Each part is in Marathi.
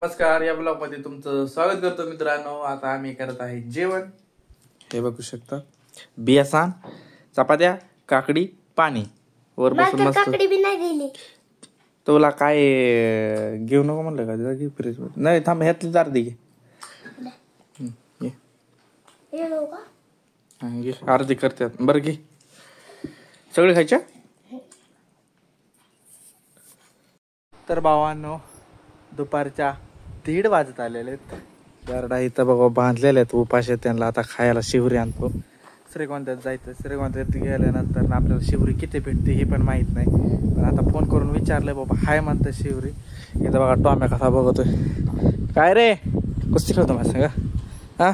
नमस्कार, या ब्लॉग मध्ये तुमचं स्वागत करतो मित्रांनो। आता आम्ही करत आहे जेवण। हे बघू शकता, बियासान, चपात्या, काकडी, पाणी। वर बसून मस्त काकडी बी नाही दिली तुला। काय घेऊ नको म्हणलं का? घे फ्रीज मध्ये। नाही थांब, ह्यातली जार दे। घे अर्धी करतात बरं, घे सगळे खायच्या। तर भावांनो, दुपारच्या 1:30 वाजत आलेले आहेत। गारडा इथं बघा बांधलेले आहेत, उपाशी त्यांना। आता खायला शिवरी आणतो। श्रीगोंद्यात जायचं, श्रीगोंद्यात गेल्यानंतर आपल्याला शिवरी किती भेटते हे पण माहित नाही। पण आता फोन करून विचारलंय, बाबा हाय म्हणतं शिवरी। इथं बघा टॉम्या कसा बघतोय। काय रे, कुस्ती खेळतो माझ्या संग? हा,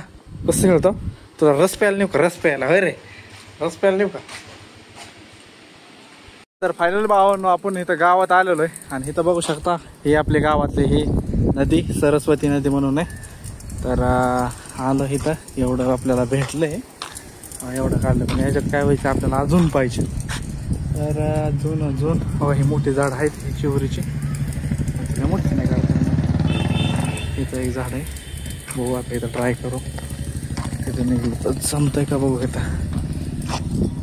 कुस्ती खेळतो? तुला रस प्यायला नेऊ का? रस प्यायला? होय रे, रस प्यायला नेऊ का? तर फायनल भावांनो, आपण इथं गावात आलेलो आहे। आणि इथं बघू शकता, हे आपल्या गावातले ही नदी सरस्वती नदी म्हणून आहे। तर आलो इथं, एवढं आपल्याला भेटलंय, एवढं काढलं। पण ह्याच्यात काय व्हायचं आपल्याला अजून पाहिजे। तर अजून हो, ही मोठी झाड आहेत ही चिवरीची, मोठी नाही काढत। इथं एक झाड आहे, बघू आता इथं ट्राय करू तिथं निघलं तर जमतंय का बघू इथं।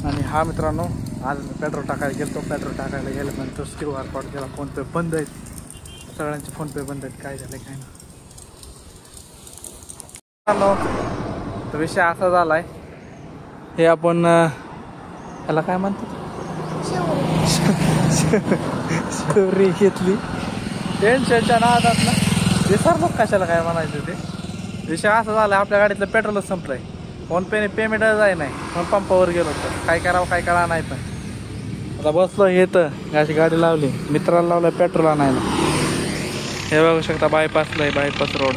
आणि हा मित्रांनो, आज मी पेट्रोल टाकायला गेलो। पेट्रोल टाकायला गेल्यानंतर QR कोड केला, फोनपे बंद आहेत, सगळ्यांचे फोनपे बंद आहेत। काय झालं काय ना, तर विषय असा झालाय, हे आपण ह्याला काय म्हणतो, शिवरी घेतली टेन्शनच्या नादात ना, विसरलो कशाला काय म्हणायचं ते। विषय असा झाला, आपल्या गाडीतलं पेट्रोलच संपलंय, फोनपेने पेमेंट जाय नाही। फोन पंपावर गेलो तर काय करावं काय कळा नाही। पण आता बसलो येतं, अशी गाडी लावली, मित्राला लावलं पेट्रोल आणायला। हे बघू शकता, बायपासला आहे, बायपास रोड।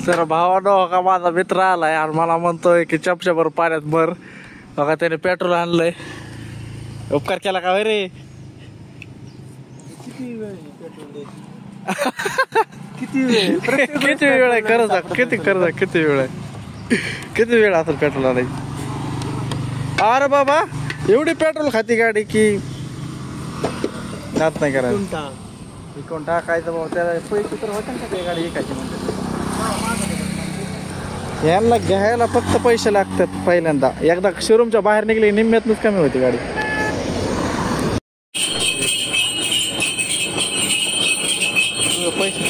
सर भावानो, का माझा मित्र आलाय आणि मला म्हणतोय की चपच्याभर पाण्यात मर। बघा त्याने पेट्रोल आणलंय, उपकार केला का रे? किती वेळ आहे खरं सांग, किती वेळ आहे? किती वेळ असेल पेट्रोल आणायची? अरे बाबा, एवढी पेट्रोल खाती गाडी की नात नाही करायचं। विकून टाकायचं बाबा, त्याला पैसे तर होते ना ते गाडी विकायची म्हणजे। यांना घ्यायला फक्त पैसे लागतात पहिल्यांदा, एकदा शोरूमच्या बाहेर निघले निम्म्यातनच कमी होती गाडी। पैसे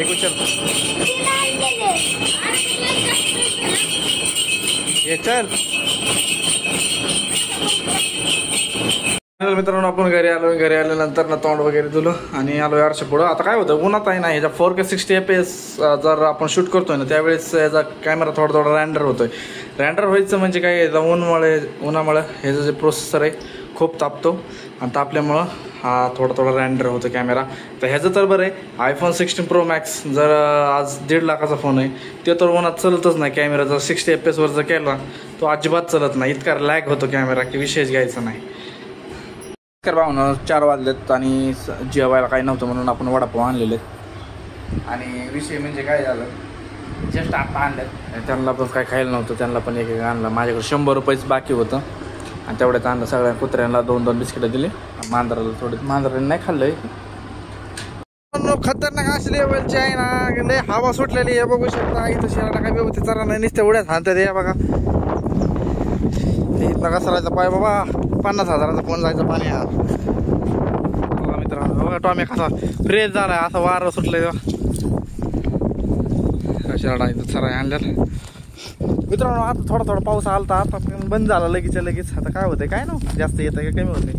एक विचार हे चल। मित्रांनो, आपण घरी आल्यानंतर ना तोंड वगैरे धुलं आणि आलो यारच्या पुढं। आता काय होतं, उन्हात आहे ना, ह्याच्या 4K 60 FPS जर आपण शूट करतोय ना, त्यावेळेस याचा कॅमेरा थोडा रँडर होतोय। रँडर व्हायचं म्हणजे काय, उन्हामुळे ह्याचं जे प्रोसेसर आहे खूप तापतो, आणि तापल्यामुळं हा थोडा रँडर होतो कॅमेरा। तर ह्याचं तर बरं आहे, iPhone 16 Pro Max जर आज 1.5 लाखाचा फोन आहे, ते तर उन्हात चलतच नाही। कॅमेरा जर 60 FPS वर जर केला तो अजिबात चलत नाही, इतका लॅग होतो कॅमेरा की विशेष घ्यायचा नाही। कर भावना, 4 वाजलेत आणि जेवायला काही नव्हतं म्हणून आपण वडापाव आणलेले। आणि विषय म्हणजे काय झालं, जस्ट आता आणलं, त्यांना पण काय खायला नव्हतं, त्यांना पण एक आणलं। माझ्याकडे 100 रुपयेच बाकी होतं आणि तेवढ्यात आणलं। सगळ्या कुत्र्यांना 2-2 बिस्किटं दिले, मांजराला थोडे, मांजराने नाही खाल्लंय। खतरनाक अशी लेवलची आहे ना, लय हवा सुटलेली आहे, बघू शकता। इथं शहराला काय व्यवस्थित चालणार नाही, नुसत्या उड्यात हाणतात हे बघा। इथं कसा राहायचा पाय बाबा, 50,000चा फोन जायचं पाणी। हा बघा मित्रांनो, बघा टॉम्या कसा फ्रेश झालाय, असं वारं सुटलंय शहराला। इथं सराय आणल्यात मित्रांनो। आता थोडा पाऊस आलता, आता पण बंद झाला लगेच। आता काय होतंय काय ना, जास्त येतं का कमी होतंय?